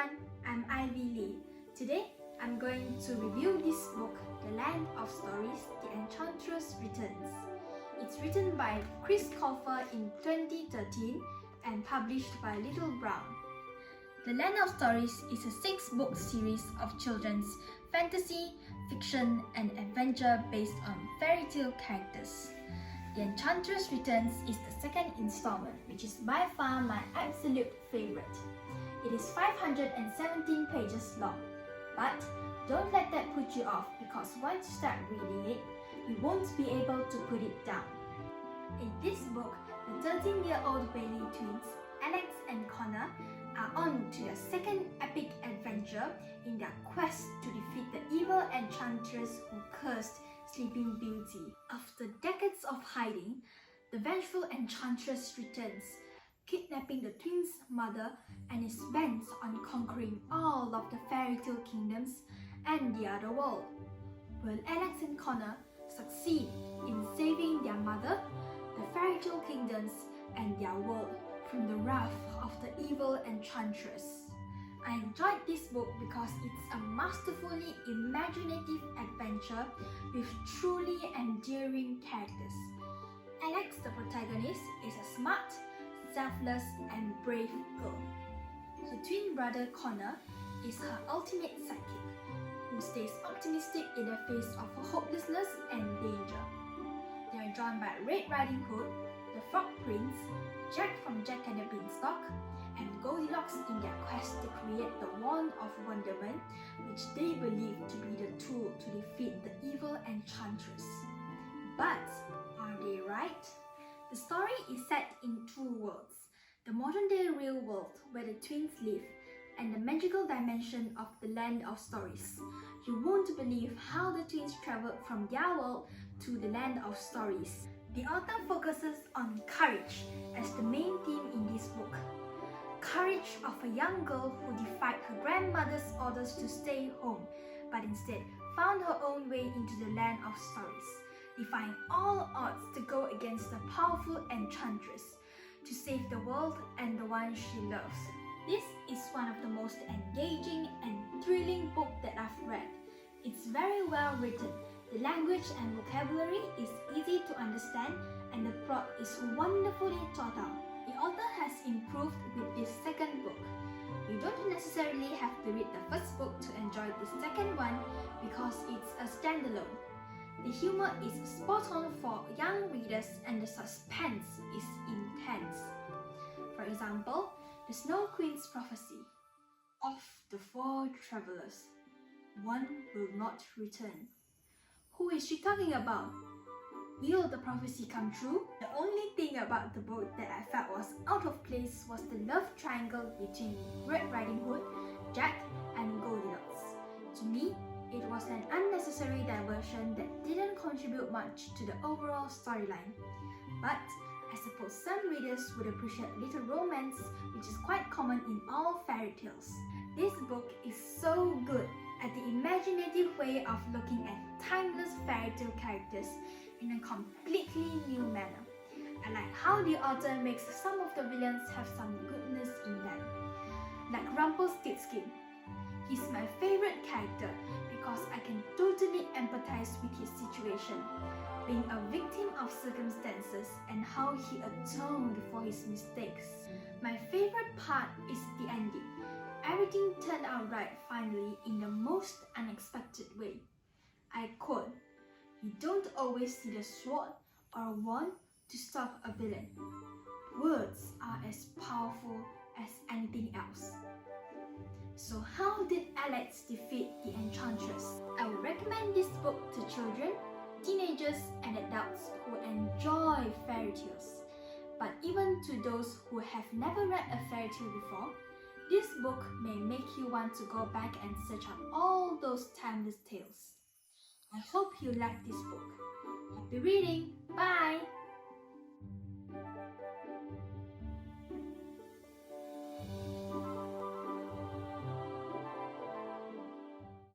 everyone, I'm Ivy Lee. Today, I'm going to review this book, The Land of Stories, The Enchantress Returns. It's written by Chris Colfer in 2013 and published by Little Brown. The Land of Stories is a 6-book series of children's fantasy, fiction, and adventure based on fairy tale characters. The Enchantress Returns is the second installment, which is by far my absolute favorite. It is 517 pages long, but don't let that put you off because once you start reading it, you won't be able to put it down. In this book, the 13-year-old Bailey twins, Alex and Connor, are on to their second epic adventure in their quest to defeat the evil Enchantress who cursed Sleeping Beauty. After decades of hiding, the vengeful Enchantress returns, kidnapping the twins' mother and is bent on conquering all of the fairy tale kingdoms and the other world. Will Alex and Connor succeed in saving their mother, the fairy tale kingdoms, and their world from the wrath of the evil Enchantress? I enjoyed this book because it's a masterfully imaginative adventure with truly endearing characters. Alex, the protagonist, is a smart, selfless, and brave girl. Her twin brother Connor is her ultimate sidekick, who stays optimistic in the face of hopelessness and danger. They are joined by Red Riding Hood, the Frog Prince, Jack from Jack and the Beanstalk, and Goldilocks in their quest to create the Wand of Wonderment, which they believe to be the tool to defeat the evil Enchantress. But are they right? The story is set in two worlds: the modern-day real world where the twins live and the magical dimension of the Land of Stories. You won't believe how the twins traveled from their world to the Land of Stories. The author focuses on courage as the main theme in this book. Courage of a young girl who defied her grandmother's orders to stay home, but instead found her own way into the Land of Stories, defying all odds to go against the powerful Enchantress, to save the world and the one she loves. This is one of the most engaging and thrilling books that I've read. It's very well written, the language and vocabulary is easy to understand, and the plot is wonderfully thought out. The author has improved with this second book. You don't necessarily have to read the first book to enjoy the second one because it's a standalone. The humor is spot on for young readers and the suspense is intense. For example, the Snow Queen's prophecy. Of the 4 travelers, one will not return. Who is she talking about? Will the prophecy come true? The only thing about the book that I felt was out of place was the love triangle between Red Riding Hood, Jack, and Goldilocks. To me, it was an unnecessary diversion that didn't contribute much to the overall storyline. But I suppose some readers would appreciate a little romance, which is quite common in all fairy tales. This book is so good at the imaginative way of looking at timeless fairy tale characters in a completely new manner. I like how the author makes some of the villains have some goodness in them. Like Rumpelstiltskin. He's my favorite character because I can totally empathize with his situation, being a victim of circumstances and how he atoned for his mistakes. My favorite part is the ending. Everything turned out right finally in the most unexpected way. I quote, "You don't always need a sword or a wand to stop a villain. Words are as powerful as anything else." So how did Alex defeat the Enchantress? I would recommend this book to children, teenagers, and adults who enjoy fairy tales. But even to those who have never read a fairy tale before, this book may make you want to go back and search up all those timeless tales. I hope you like this book. Happy reading! Bye!